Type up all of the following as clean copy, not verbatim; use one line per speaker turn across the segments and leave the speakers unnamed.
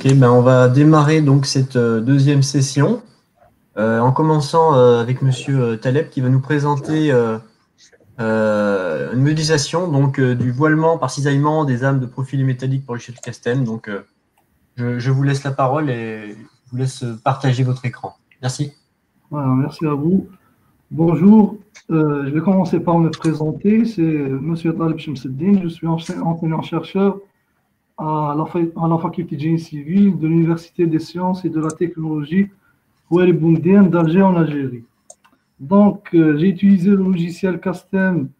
Ok, ben on va démarrer donc cette deuxième session en commençant avec Monsieur Taleb qui va nous présenter une modélisation donc du voilement par cisaillement des âmes de profilés métalliques pour l'échelle Castem. Donc je vous laisse la parole et je vous laisse partager votre écran. Merci.
Voilà, merci à vous. Bonjour, je vais commencer par me présenter. C'est Monsieur Taleb Chemseddine. Je suis enseignant-chercheur à la faculté de génie civil de l'Université des sciences et de la technologie Ouali Boumediene d'Alger en Algérie. Donc, j'ai utilisé le logiciel Castem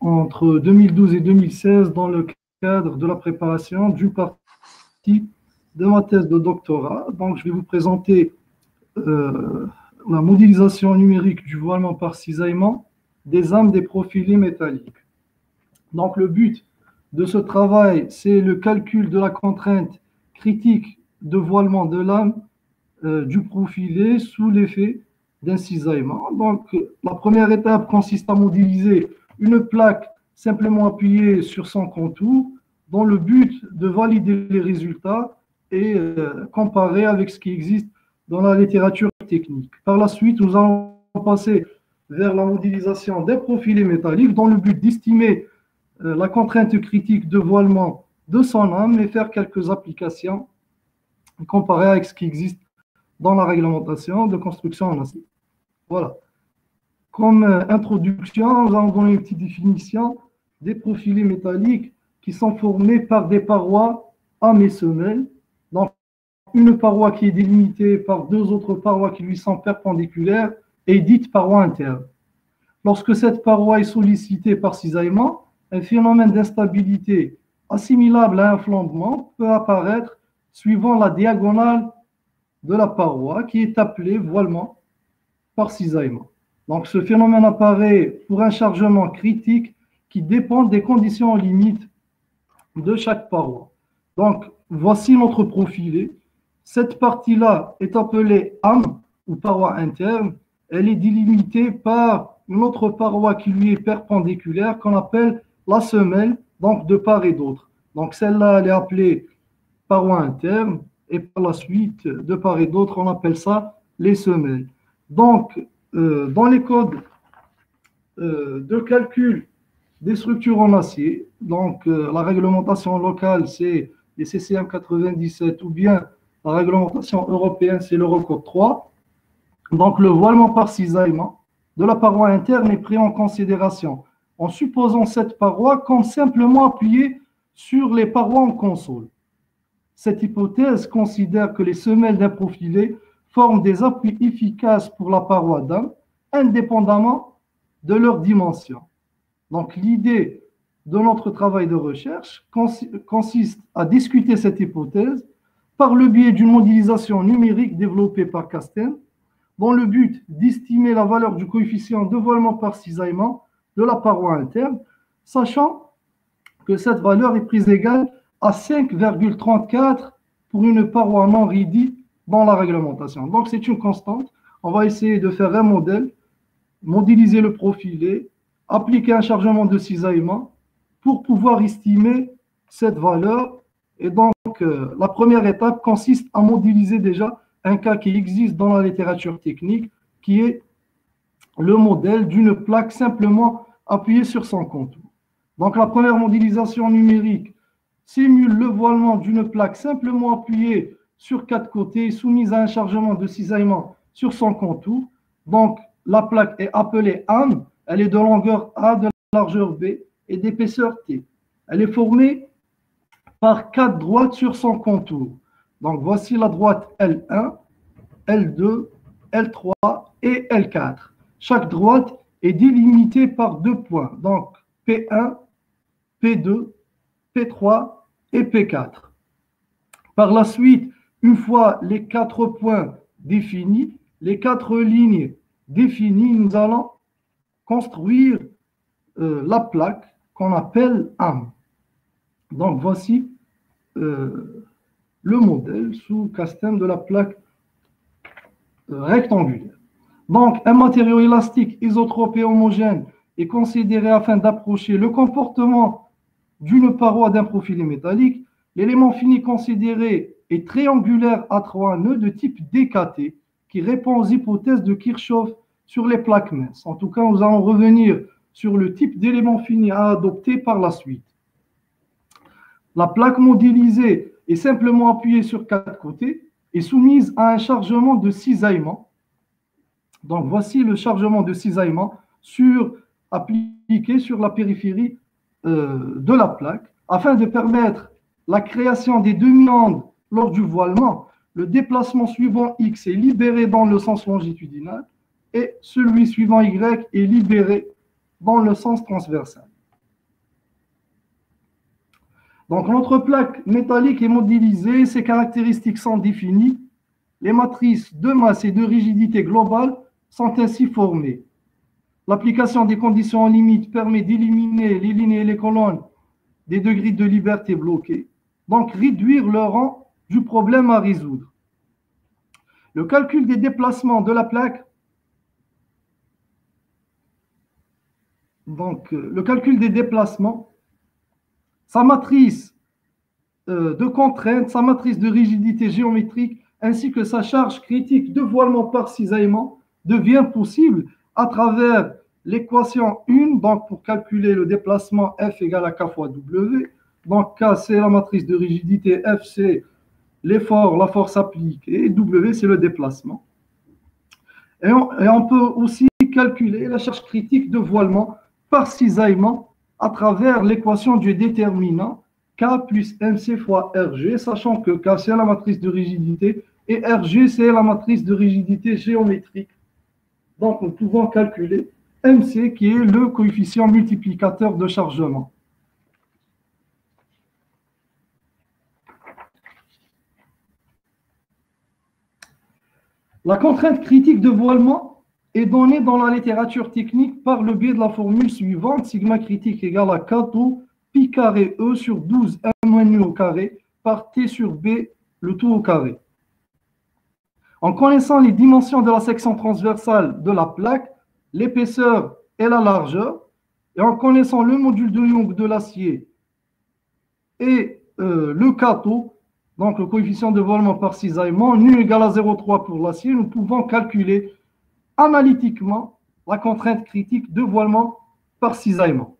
entre 2012 et 2016 dans le cadre de la préparation d'une partie de ma thèse de doctorat. Donc, je vais vous présenter la modélisation numérique du voilement par cisaillement des âmes des profilés métalliques. Donc, le but de ce travail, c'est le calcul de la contrainte critique de voilement de l'âme du profilé sous l'effet d'un cisaillement. Donc, la première étape consiste à modéliser une plaque simplement appuyée sur son contour dans le but de valider les résultats et comparer avec ce qui existe dans la littérature technique. Par la suite, nous allons passer vers la modélisation des profilés métalliques dans le but d'estimer la contrainte critique de voilement de son âme et faire quelques applications comparées avec ce qui existe dans la réglementation de construction en acier. Voilà. Comme introduction, nous allons donner une petite définition des profilés métalliques qui sont formés par des parois âmes et semelles. Donc, une paroi qui est délimitée par deux autres parois qui lui sont perpendiculaires est dite paroi interne. Lorsque cette paroi est sollicitée par cisaillement, un phénomène d'instabilité assimilable à un flambement peut apparaître suivant la diagonale de la paroi qui est appelée voilement par cisaillement. Donc ce phénomène apparaît pour un chargement critique qui dépend des conditions limites de chaque paroi. Donc voici notre profilé. Cette partie-là est appelée âme ou paroi interne. Elle est délimitée par une autre paroi qui lui est perpendiculaire qu'on appelle la semelle, donc de part et d'autre. Donc celle-là, elle est appelée paroi interne et par la suite, de part et d'autre, on appelle ça les semelles. Donc, dans les codes de calcul des structures en acier, donc la réglementation locale, c'est les CCM 97 ou bien la réglementation européenne, c'est l'Eurocode 3. Donc, le voilement par cisaillement de la paroi interne est pris en considération en supposant cette paroi comme simplement appuyée sur les parois en console. Cette hypothèse considère que les semelles d'un profilé forment des appuis efficaces pour la paroi d'âme, indépendamment de leur dimension. Donc, l'idée de notre travail de recherche consiste à discuter cette hypothèse par le biais d'une modélisation numérique développée par Castem, dans le but d'estimer la valeur du coefficient de voilement par cisaillement de la paroi interne, sachant que cette valeur est prise égale à 5,34 pour une paroi non ridie dans la réglementation. Donc, c'est une constante. On va essayer de faire un modèle, modéliser le profilé, appliquer un chargement de cisaillement pour pouvoir estimer cette valeur. Et donc, la première étape consiste à modéliser déjà un cas qui existe dans la littérature technique, qui est le modèle d'une plaque simplement appuyée sur son contour. Donc, la première modélisation numérique simule le voilement d'une plaque simplement appuyée sur quatre côtés, soumise à un chargement de cisaillement sur son contour. Donc, la plaque est appelée âme, elle est de longueur A, de largeur B et d'épaisseur T. Elle est formée par quatre droites sur son contour. Donc, voici la droite L1, L2, L3 et L4. Chaque droite est délimitée par deux points, donc P1, P2, P3 et P4. Par la suite, une fois les quatre points définis, les quatre lignes définies, nous allons construire la plaque qu'on appelle âme. Donc, voici le modèle sous Castem de la plaque rectangulaire. Donc, un matériau élastique, isotrope et homogène est considéré afin d'approcher le comportement d'une paroi d'un profilé métallique L'élément fini considéré est triangulaire à 3 nœuds de type DKT qui répond aux hypothèses de Kirchhoff sur les plaques minces. En tout cas, nous allons revenir sur le type d'élément fini à adopter par la suite. La plaque modélisée est simplement appuyée sur 4 côtés et soumise à un chargement de cisaillement. Donc, voici le chargement de cisaillement appliqué sur la périphérie de la plaque afin de permettre la création des demi-ondes lors du voilement. Le déplacement suivant X est libéré dans le sens longitudinal et celui suivant Y est libéré dans le sens transversal. Donc, notre plaque métallique est modélisée, ses caractéristiques sont définies. Les matrices de masse et de rigidité globale sont ainsi formées. L'application des conditions en limite permet d'éliminer les lignes et les colonnes des degrés de liberté bloqués, donc réduire le rang du problème à résoudre. Le calcul des déplacements de la plaque, le calcul des déplacements, sa matrice de contrainte, sa matrice de rigidité géométrique, ainsi que sa charge critique de voilement par cisaillement devient possible à travers l'équation 1, donc pour calculer le déplacement F égale à K fois W. Donc K, c'est la matrice de rigidité, F, c'est l'effort, la force appliquée, et W, c'est le déplacement. Et on peut aussi calculer la charge critique de voilement par cisaillement à travers l'équation du déterminant K plus MC fois RG, sachant que K, c'est la matrice de rigidité et RG, c'est la matrice de rigidité géométrique. Donc, nous pouvons calculer MC, qui est le coefficient multiplicateur de chargement. La contrainte critique de voilement est donnée dans la littérature technique par le biais de la formule suivante, sigma critique égale à K tau pi carré E sur 12 M au carré par T sur B, le tout au carré. En connaissant les dimensions de la section transversale de la plaque, l'épaisseur et la largeur, et en connaissant le module de Young de l'acier et le K tau, donc le coefficient de voilement par cisaillement, nu égale à 0,3 pour l'acier, nous pouvons calculer analytiquement la contrainte critique de voilement par cisaillement.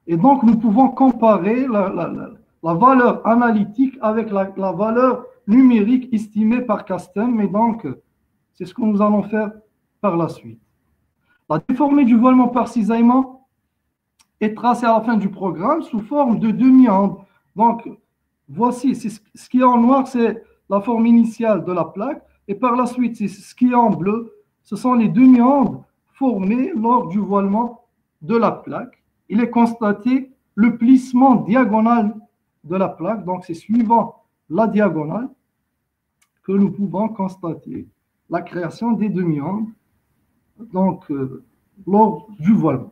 Et donc, nous pouvons comparer la valeur analytique avec la valeur numérique estimée par Castem. Et donc, c'est ce que nous allons faire par la suite. La déformée du voilement par cisaillement est tracée à la fin du programme sous forme de demi-onde. Donc, voici, ce qui est en noir, c'est la forme initiale de la plaque. Et par la suite, ce qui est en bleu, ce sont les demi-ondes formées lors du voilement de la plaque. Il est constaté le plissement diagonal de la plaque. Donc, c'est suivant la diagonale que nous pouvons constater la création des demi-ondes lors du voilement.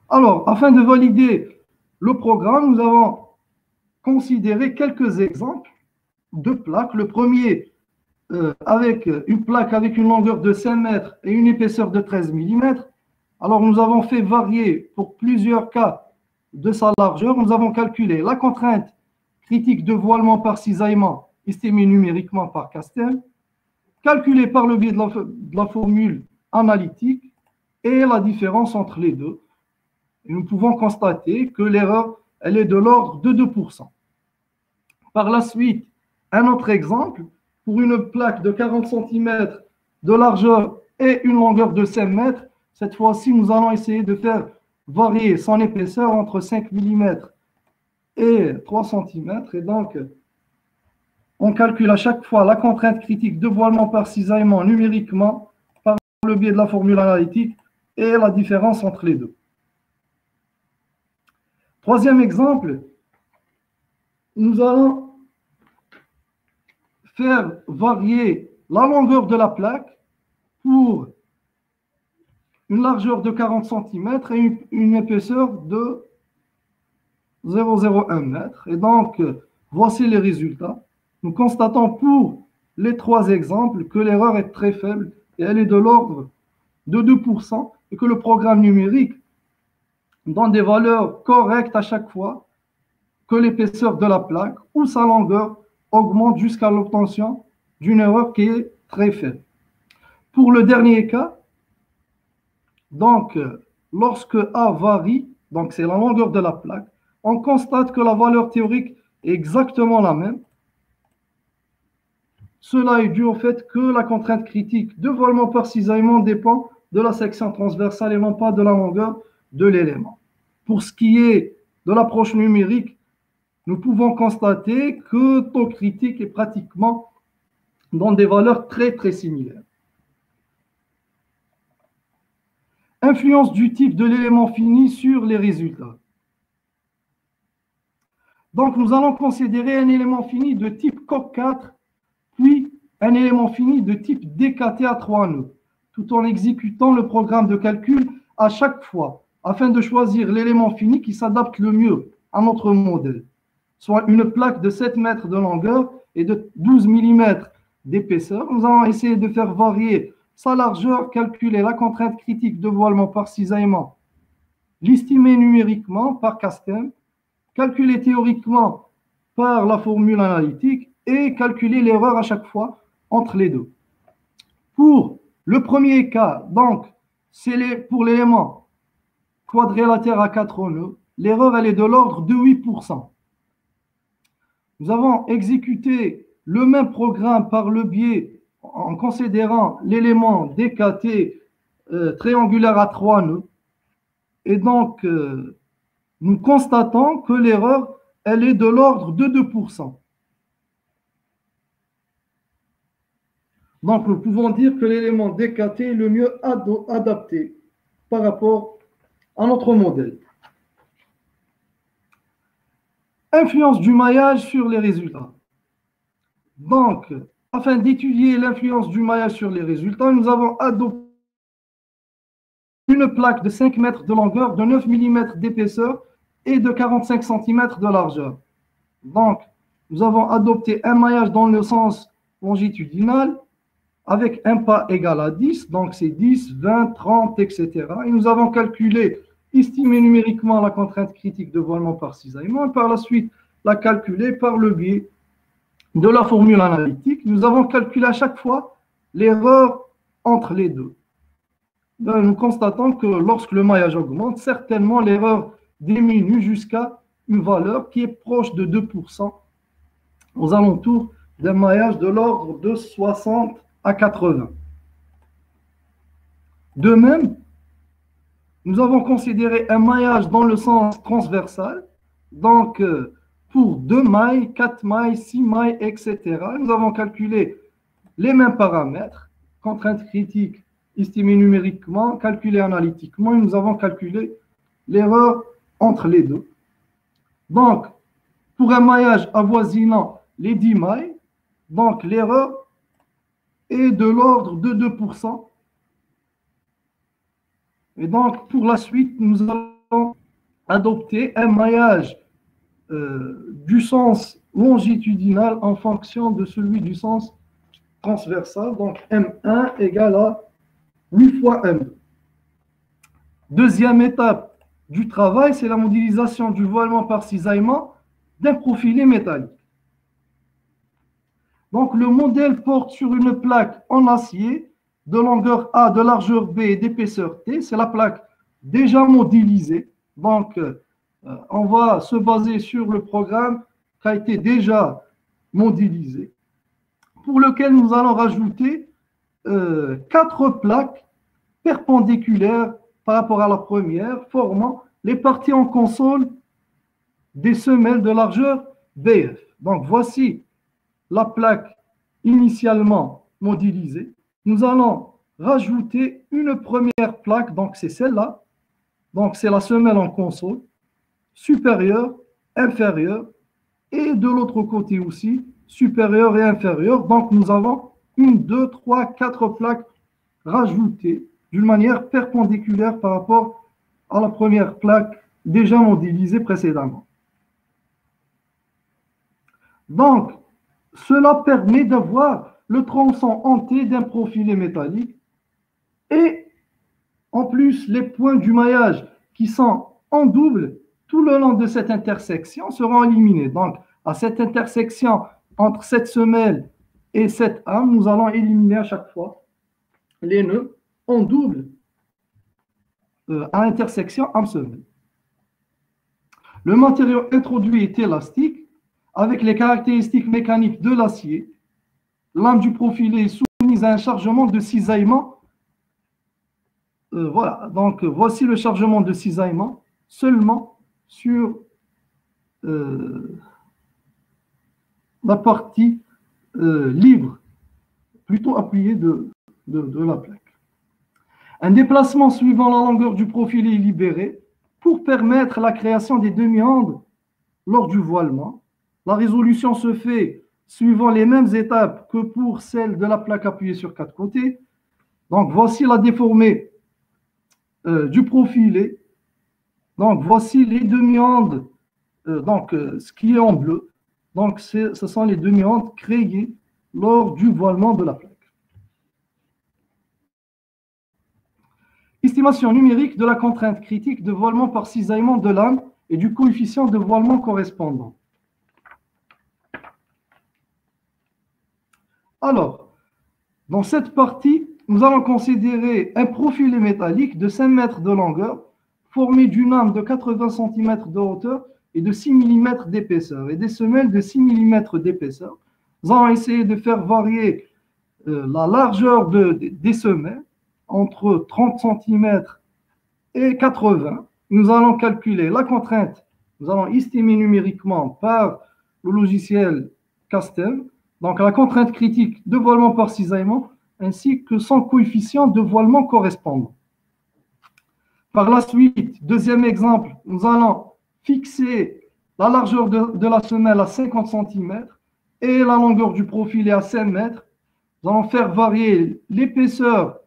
Alors, afin de valider le programme, nous avons considéré quelques exemples de plaques. Le premier, avec une plaque avec une longueur de 5 mètres et une épaisseur de 13 mm. Alors, nous avons fait varier pour plusieurs cas de sa largeur. Nous avons calculé la contrainte critique de voilement par cisaillement, estimée numériquement par Castem, calculée par le biais de la formule analytique et la différence entre les deux. Et nous pouvons constater que l'erreur, elle est de l'ordre de 2%. Par la suite, un autre exemple, pour une plaque de 40 cm de largeur et une longueur de 5 mètres, cette fois-ci, nous allons essayer de faire varier son épaisseur entre 5 mm et 3 cm. Et donc, on calcule à chaque fois la contrainte critique de voilement par cisaillement numériquement par le biais de la formule analytique et la différence entre les deux. Troisième exemple, nous allons faire varier la longueur de la plaque pour une largeur de 40 cm et une épaisseur de 0,01 m. Et donc, voici les résultats. Nous constatons pour les trois exemples que l'erreur est très faible et elle est de l'ordre de 2% et que le programme numérique donne des valeurs correctes à chaque fois que l'épaisseur de la plaque ou sa longueur augmente jusqu'à l'obtention d'une erreur qui est très faible. Pour le dernier cas, donc, lorsque A varie, donc c'est la longueur de la plaque, on constate que la valeur théorique est exactement la même. Cela est dû au fait que la contrainte critique de voilement par cisaillement dépend de la section transversale et non pas de la longueur de l'élément. Pour ce qui est de l'approche numérique, nous pouvons constater que taux critique est pratiquement dans des valeurs très très similaires. Influence du type de l'élément fini sur les résultats. Donc, nous allons considérer un élément fini de type COC4, puis un élément fini de type DKT à 3 nœuds, tout en exécutant le programme de calcul à chaque fois, afin de choisir l'élément fini qui s'adapte le mieux à notre modèle, soit une plaque de 7 mètres de longueur et de 12 mm d'épaisseur. Nous allons essayer de faire varier sa largeur, calculer la contrainte critique de voilement par cisaillement, l'estimer numériquement par Castem, calculer théoriquement par la formule analytique et calculer l'erreur à chaque fois entre les deux. Pour le premier cas, donc, c'est pour l'élément quadrilatère à 4 nœuds, l'erreur elle est de l'ordre de 8%. Nous avons exécuté le même programme par le biais en considérant l'élément DKT triangulaire à 3 nœuds. Et donc, nous constatons que l'erreur, elle est de l'ordre de 2%. Donc, nous pouvons dire que l'élément DKT est le mieux adapté par rapport à notre modèle. Influence du maillage sur les résultats. Donc, afin d'étudier l'influence du maillage sur les résultats, nous avons adopté une plaque de 5 mètres de longueur, de 9 mm d'épaisseur et de 45 cm de largeur. Donc, nous avons adopté un maillage dans le sens longitudinal avec un pas égal à 10, donc c'est 10, 20, 30, etc. Et nous avons calculé, estimé numériquement la contrainte critique de voilement par cisaillement et par la suite la calculer par le biais de la formule analytique. Nous avons calculé à chaque fois l'erreur entre les deux. Nous constatons que lorsque le maillage augmente, certainement l'erreur diminue jusqu'à une valeur qui est proche de 2%, aux alentours d'un maillage de l'ordre de 60 à 80. De même, nous avons considéré un maillage dans le sens transversal, donc pour 2 mailles, 4 mailles, 6 mailles, etc. Nous avons calculé les mêmes paramètres, contrainte critique estimée numériquement, calculée analytiquement, et nous avons calculé l'erreur entre les deux. Donc, pour un maillage avoisinant les 10 mailles, donc l'erreur est de l'ordre de 2%. Et donc, pour la suite, nous allons adopter un maillage du sens longitudinal en fonction de celui du sens transversal. Donc, M1 égale à 8 fois M2. Deuxième étape du travail, c'est la modélisation du voilement par cisaillement d'un profilé métallique. Donc, le modèle porte sur une plaque en acier de longueur A, de largeur B et d'épaisseur T. C'est la plaque déjà modélisée. Donc, on va se baser sur le programme qui a été déjà modélisé, pour lequel nous allons rajouter 4 plaques perpendiculaires par rapport à la première, formant les parties en console des semelles de largeur BF. Donc, voici la plaque initialement modélisée. Nous allons rajouter une première plaque, donc c'est celle-là. Donc, c'est la semelle en console, supérieure, inférieure, et de l'autre côté aussi, supérieure et inférieure. Donc, nous avons 1, 2, 3, 4 plaques rajoutées d'une manière perpendiculaire par rapport à la première plaque déjà modélisée précédemment. Donc, cela permet d'avoir le tronçon entier d'un profilé métallique et En plus, les points du maillage qui sont en double tout le long de cette intersection seront éliminés. Donc, à cette intersection entre cette semelle et cette âme, nous allons éliminer à chaque fois les nœuds en double à l'intersection âme-semelle. Le matériau introduit est élastique avec les caractéristiques mécaniques de l'acier. L'âme du profilé est soumise à un chargement de cisaillement. Voilà, donc voici le chargement de cisaillement seulement sur la partie libre, plutôt appuyée de la plaque. Un déplacement suivant la longueur du profilé est libéré pour permettre la création des demi-ondes lors du voilement. La résolution se fait suivant les mêmes étapes que pour celle de la plaque appuyée sur 4 côtés. Donc, voici la déformée du profilé. Donc, voici les demi-ondes, ce qui est en bleu. Donc, ce sont les demi-ondes créées lors du voilement de la plaque. Estimation numérique de la contrainte critique de voilement par cisaillement de l'âme et du coefficient de voilement correspondant. Alors, dans cette partie, nous allons considérer un profilé métallique de 5 mètres de longueur formé d'une âme de 80 cm de hauteur et de 6 mm d'épaisseur et des semelles de 6 mm d'épaisseur. Nous allons essayer de faire varier la largeur des semelles entre 30 cm et 80. Nous allons calculer la contrainte. Nous allons estimer numériquement par le logiciel Castel, donc la contrainte critique de voilement par cisaillement, ainsi que son coefficient de voilement correspondant. Par la suite, deuxième exemple, nous allons fixer la largeur de la semelle à 50 cm et la longueur du profilé à 5 mètres. Nous allons faire varier l'épaisseur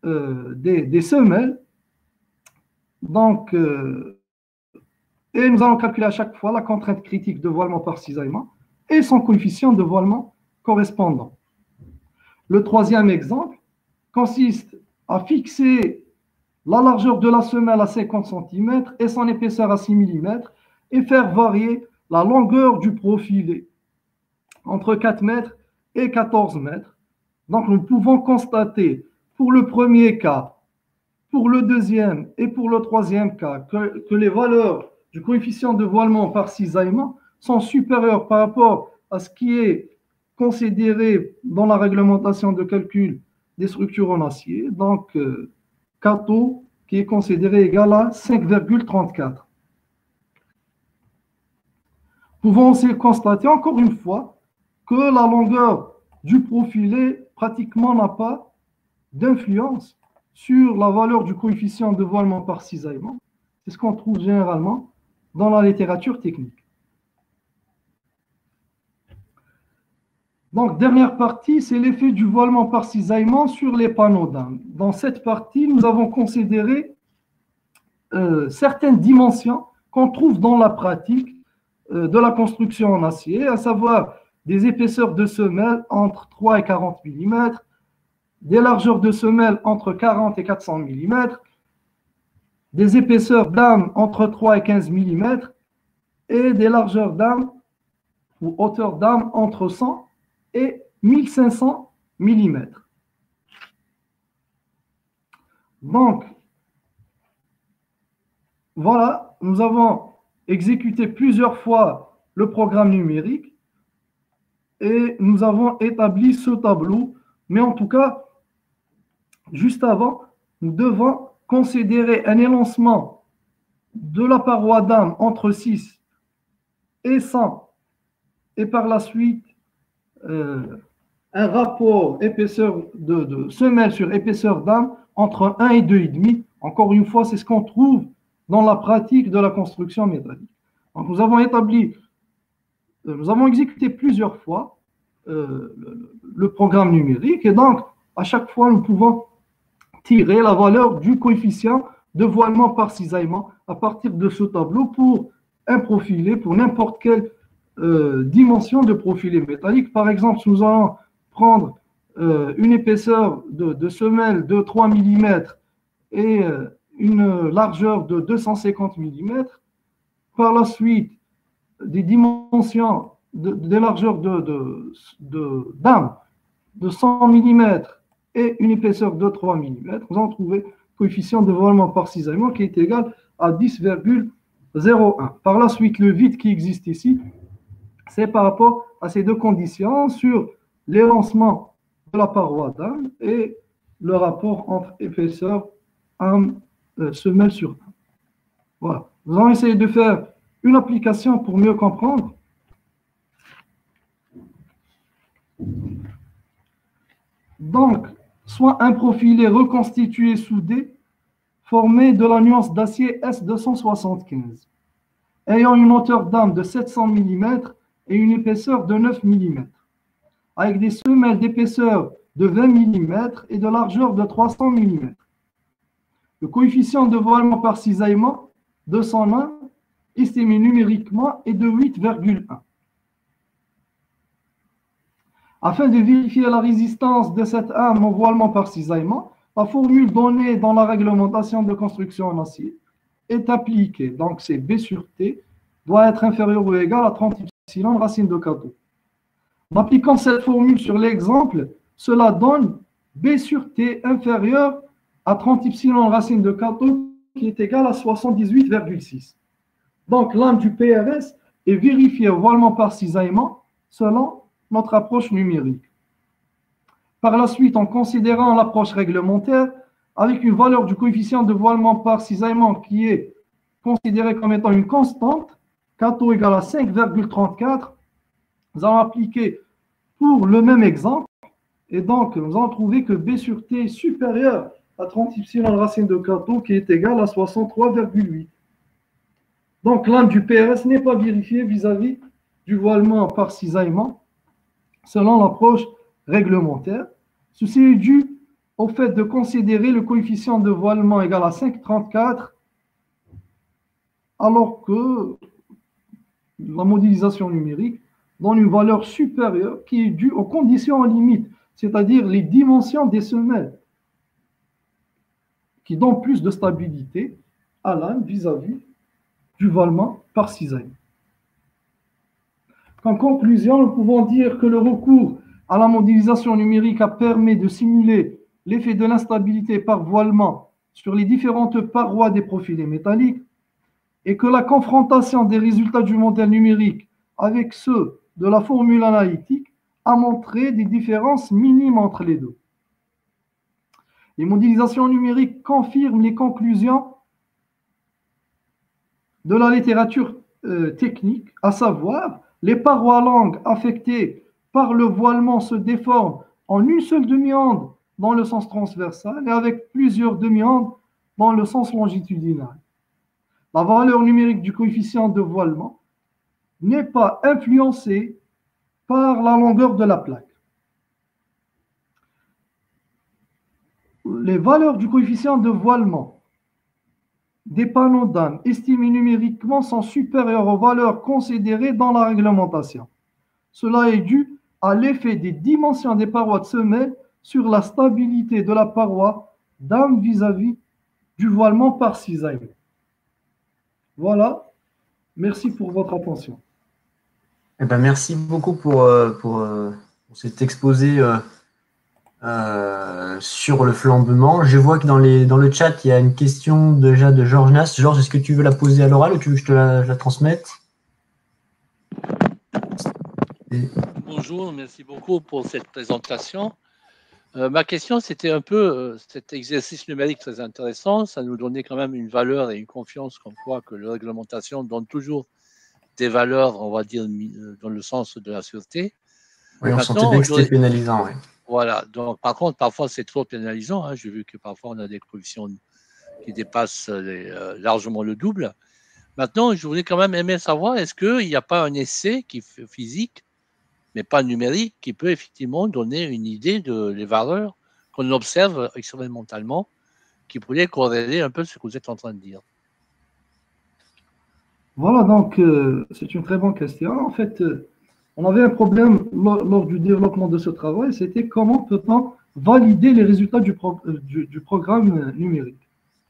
des semelles. Donc, et nous allons calculer à chaque fois la contrainte critique de voilement par cisaillement et son coefficient de voilement correspondant. Le troisième exemple consiste à fixer la largeur de la semelle à 50 cm et son épaisseur à 6 mm et faire varier la longueur du profilé entre 4 mètres et 14 mètres. Donc, nous pouvons constater pour le premier cas, pour le deuxième et pour le troisième cas que les valeurs du coefficient de voilement par cisaillement sont supérieures par rapport à ce qui est considéré dans la réglementation de calcul des structures en acier. Donc, Cato qui est considéré égal à 5,34. Pouvons aussi constater encore une fois que la longueur du profilé pratiquement n'a pas d'influence sur la valeur du coefficient de voilement par cisaillement. C'est ce qu'on trouve généralement dans la littérature technique. Donc, dernière partie, c'est l'effet du voilement par cisaillement sur les panneaux d'âme. Dans cette partie, nous avons considéré certaines dimensions qu'on trouve dans la pratique de la construction en acier, à savoir des épaisseurs de semelles entre 3 et 40 mm, des largeurs de semelles entre 40 et 400 mm, des épaisseurs d'âme entre 3 et 15 mm, et des largeurs d'âme ou hauteur d'âme entre 100 et 1500 mm. Donc, voilà, nous avons exécuté plusieurs fois le programme numérique et nous avons établi ce tableau. Mais en tout cas, juste avant, nous devons considérer un élancement de la paroi d'âme entre 6 et 100 et par la suite un rapport épaisseur de semelle sur épaisseur d'âme entre 1 et 2,5. Encore une fois, c'est ce qu'on trouve dans la pratique de la construction métallique. Donc, nous avons exécuté plusieurs fois le programme numérique et donc, à chaque fois, nous pouvons tirer la valeur du coefficient de voilement par cisaillement à partir de ce tableau pour un profilé, pour n'importe quelle dimension de profilé métallique. Par exemple, si nous allons prendre une épaisseur de semelle de 3 mm et une largeur de 250 mm. Par la suite, des dimensions, des largeurs d'âme de 100 mm et une épaisseur de 3 mm. Vous en trouvez coefficient de voilement par cisaillement qui est égal à 10,01. Par la suite, le vide qui existe ici, c'est par rapport à ces deux conditions sur l'élancement de la paroi d'âme et le rapport entre épaisseur âme semelle sur âme. Voilà. Nous allons essayer de faire une application pour mieux comprendre. Donc, soit un profilé reconstitué soudé formé de la nuance d'acier S275, ayant une hauteur d'âme de 700 mm et une épaisseur de 9 mm, avec des semelles d'épaisseur de 20 mm et de largeur de 300 mm. Le coefficient de voilement par cisaillement de son âme, estimé numériquement, est de 8,1. Afin de vérifier la résistance de cette âme au voilement par cisaillement, la formule donnée dans la réglementation de construction en acier est appliquée. Donc, c'est B sur T doit être inférieur ou égal à 30 epsilon racine de Cato. En appliquant cette formule sur l'exemple, cela donne B sur T inférieur à 30 epsilon racine de Cato qui est égal à 78,6. Donc, l'âme du PRS est vérifiée au voilement par cisaillement selon notre approche numérique. Par la suite, en considérant l'approche réglementaire, avec une valeur du coefficient de voilement par cisaillement qui est considérée comme étant une constante, Cato égale à 5,34, nous allons appliquer pour le même exemple, et donc nous allons trouver que B sur T est supérieur à 30 epsilon racine de Cato qui est égal à 63,8. Donc l'âme du PRS n'est pas vérifiée vis-à-vis du voilement par cisaillement selon l'approche réglementaire. Ceci est dû au fait de considérer le coefficient de voilement égal à 5,34 alors que la modélisation numérique donne une valeur supérieure qui est due aux conditions limites, c'est-à-dire les dimensions des semelles qui donnent plus de stabilité à l'âme vis-à-vis du voilement par cisaillement. En conclusion, nous pouvons dire que le recours à la modélisation numérique a permis de simuler l'effet de l'instabilité par voilement sur les différentes parois des profilés métalliques et que la confrontation des résultats du modèle numérique avec ceux de la formule analytique a montré des différences minimes entre les deux. Les modélisations numériques confirment les conclusions de la littérature technique, à savoir les parois longues affectées par le voilement se déforment en une seule demi-onde dans le sens transversal et avec plusieurs demi-ondes dans le sens longitudinal. La valeur numérique du coefficient de voilement n'est pas influencée par la longueur de la plaque. Les valeurs du coefficient de voilement des panneaux d'âme estimés numériquement sont supérieures aux valeurs considérées dans la réglementation. Cela est dû à l'effet des dimensions des parois de semelle sur la stabilité de la paroi d'âme vis-à-vis du voilement par cisaillement. Voilà, merci pour votre attention.
Eh ben, merci beaucoup pour cet exposé sur le flambement. Je vois que dans le chat, il y a une question déjà de Georges Nas. Georges, est-ce que tu veux la poser à l'oral ou tu veux que je la transmette?
Bonjour, merci beaucoup pour cette présentation. Ma question, c'était un peu cet exercice numérique très intéressant. Ça nous donnait quand même une valeur et une confiance comme quoi que la réglementation donne toujours des valeurs, on va dire, dans le sens de la sûreté.
Oui, on sentait bien que c'était pénalisant. Oui.
Voilà, donc par contre, parfois c'est trop pénalisant. Hein. J'ai vu que parfois on a des coefficients qui dépassent largement le double. Maintenant, je voulais quand même aimer savoir, est-ce qu'il n'y a pas un essai qui fait physique, mais pas numérique, qui peut effectivement donner une idée de les valeurs qu'on observe expérimentalement, qui pourrait corréler un peu ce que vous êtes en train de dire.
Voilà, donc c'est une très bonne question. En fait, on avait un problème lors du développement de ce travail, c'était comment peut-on valider les résultats du programme numérique.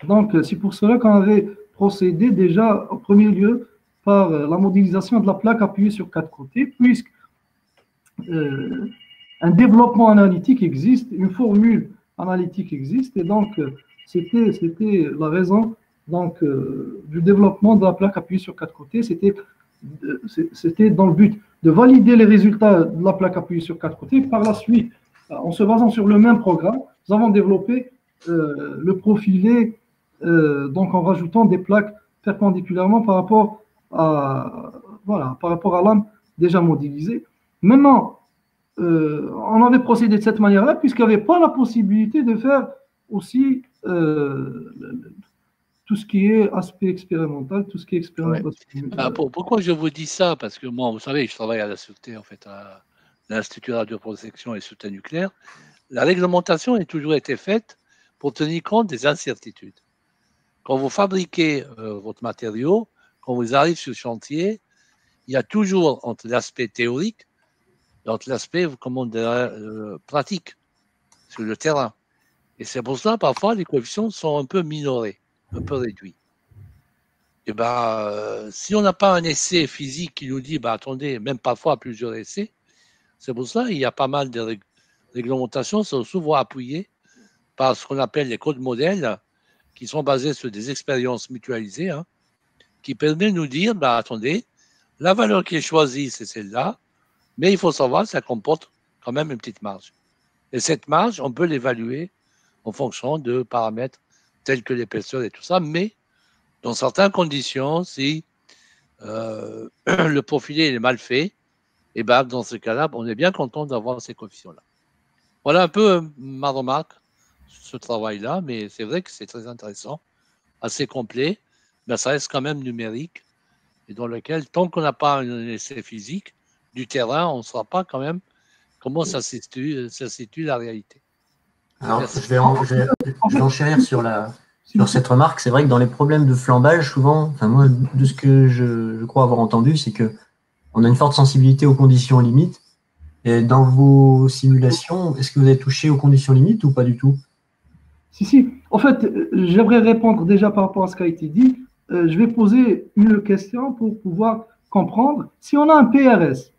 Donc, c'est pour cela qu'on avait procédé déjà en premier lieu par la modélisation de la plaque appuyée sur 4 côtés, puisque un développement analytique existe, une formule analytique existe, et donc c'était la raison donc, du développement de la plaque appuyée sur 4 côtés, c'était dans le but de valider les résultats de la plaque appuyée sur 4 côtés. Par la suite, en se basant sur le même programme, nous avons développé le profilé, donc en rajoutant des plaques perpendiculairement par rapport à l'âme déjà modélisée. Maintenant, on avait procédé de cette manière-là, puisqu'il n'y avait pas la possibilité de faire aussi tout ce qui est aspect expérimental, tout ce qui est expérimentation.
Ouais. Pourquoi je vous dis ça? Parce que moi, vous savez, je travaille à la sûreté, en fait, à l'Institut de radioprotection et sûreté nucléaire. La réglementation a toujours été faite pour tenir compte des incertitudes. Quand vous fabriquez votre matériau, quand vous arrivez sur le chantier, il y a toujours entre l'aspect théorique et entre l'aspect, comment dire, pratique sur le terrain. Et c'est pour ça, parfois, les coefficients sont un peu minorés, un peu réduits. Et si on n'a pas un essai physique qui nous dit, attendez, même parfois plusieurs essais, c'est pour ça qu'il y a pas mal de réglementations sont souvent appuyées par ce qu'on appelle les codes modèles, qui sont basés sur des expériences mutualisées, qui permettent de nous dire, attendez, la valeur qui est choisie, c'est celle-là, mais il faut savoir que ça comporte quand même une petite marge. Et cette marge, on peut l'évaluer en fonction de paramètres tels que l'épaisseur et tout ça, mais dans certaines conditions, si le profilé est mal fait, et dans ce cas-là, on est bien content d'avoir ces coefficients-là. Voilà un peu ma remarque sur ce travail-là, mais c'est vrai que c'est très intéressant, assez complet, mais ça reste quand même numérique, et dans lequel, tant qu'on n'a pas un essai physique du terrain, on ne saura pas quand même comment ça situe la réalité.
Alors, je vais enchérir sur cette remarque. C'est vrai que dans les problèmes de flambage, souvent, moi, de ce que je crois avoir entendu, c'est que on a une forte sensibilité aux conditions limites. Et dans vos simulations, est-ce que vous avez touché aux conditions limites ou pas du tout?
Si. En fait, j'aimerais répondre déjà par rapport à ce qui a été dit. Je vais poser une question pour pouvoir comprendre. Si on a un PRS,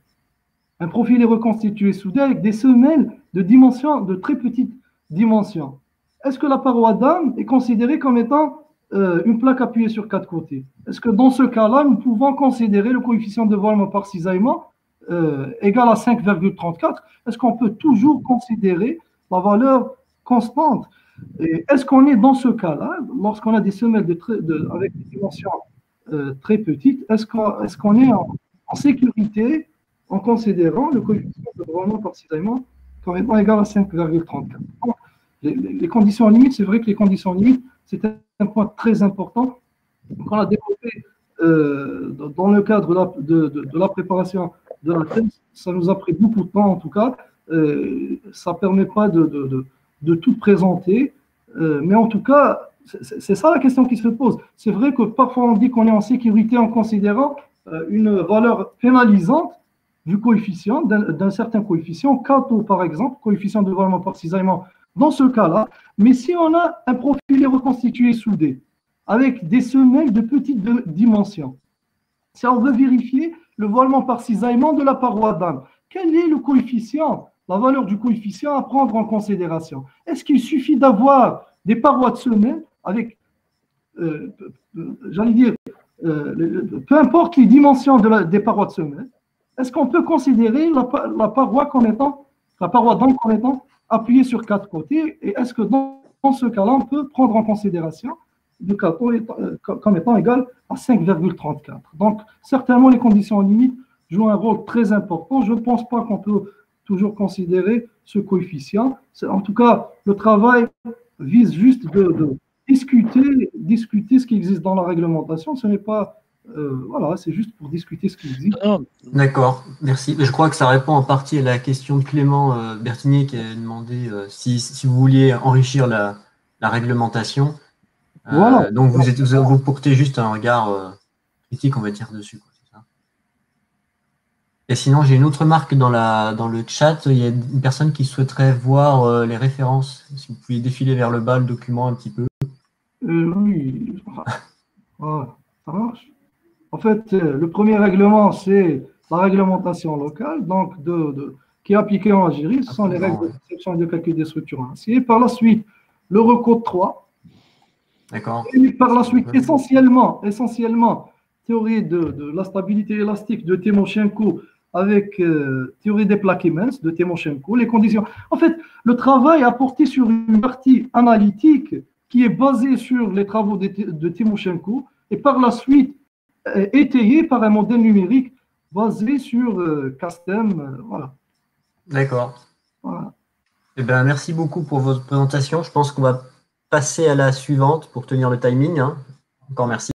un profilé reconstitué soudé avec des semelles de très petites dimensions, est-ce que la paroi d'âme est considérée comme étant une plaque appuyée sur 4 côtés? Est-ce que dans ce cas-là, nous pouvons considérer le coefficient de voilement par cisaillement égal à 5,34? Est-ce qu'on peut toujours considérer la valeur constante? Et est-ce qu'on est dans ce cas-là, lorsqu'on a des semelles avec des dimensions très petites, est-ce qu'on est en sécurité en considérant le coefficient de voilement par cisaillement comme étant égal à 5,34? Les conditions limites, c'est vrai que les conditions limites, c'est un point très important qu'on a développé dans le cadre de la préparation de la thèse. Ça nous a pris beaucoup de temps, en tout cas. Ça ne permet pas de tout présenter. Mais en tout cas, c'est ça la question qui se pose. C'est vrai que parfois on dit qu'on est en sécurité en considérant une valeur pénalisante du coefficient, d'un certain coefficient, Kato par exemple, coefficient de voilement par cisaillement, dans ce cas-là. Mais si on a un profilé reconstitué soudé avec des semelles de petites dimensions, si on veut vérifier le voilement par cisaillement de la paroi d'âme, quel est le coefficient, la valeur du coefficient à prendre en considération? Est-ce qu'il suffit d'avoir des parois de semelles avec, j'allais dire, peu importe les dimensions des parois de semelles, est-ce qu'on peut considérer la paroi d'âme comme étant appuyée sur 4 côtés? Et est-ce que dans ce cas-là, on peut prendre en considération le Kato comme étant égal à 5,34? Donc, certainement, les conditions limites jouent un rôle très important. Je ne pense pas qu'on peut toujours considérer ce coefficient. En tout cas, le travail vise juste de discuter ce qui existe dans la réglementation. Ce n'est pas... voilà, c'est juste pour discuter ce qui existe.
D'accord, merci. Je crois que ça répond en partie à la question de Clément Bertinier qui a demandé si vous vouliez enrichir la réglementation.
Voilà.
Donc vous portez juste un regard critique, on va dire, dessus. Et sinon, j'ai une autre remarque dans le chat. Il y a une personne qui souhaiterait voir les références. Si vous pouviez défiler vers le bas le document un petit peu.
Oui, voilà, ça marche. En fait, le premier règlement, c'est la réglementation locale, donc qui est appliquée en Algérie. Ce sont les règles de
Ouais.
conception et de calcul des structures ainsi. Et par la suite, l'Eurocode 3.
D'accord.
Et par la suite, essentiellement, théorie de la stabilité élastique de Timoshenko avec théorie des plaques immenses de Timoshenko, les conditions. En fait, le travail a porté sur une partie analytique qui est basée sur les travaux de Timoshenko et par la suite étayé par un modèle numérique basé sur Castem. Voilà.
D'accord.
Voilà.
Eh ben, merci beaucoup pour votre présentation. Je pense qu'on va passer à la suivante pour tenir le timing, hein. Encore merci.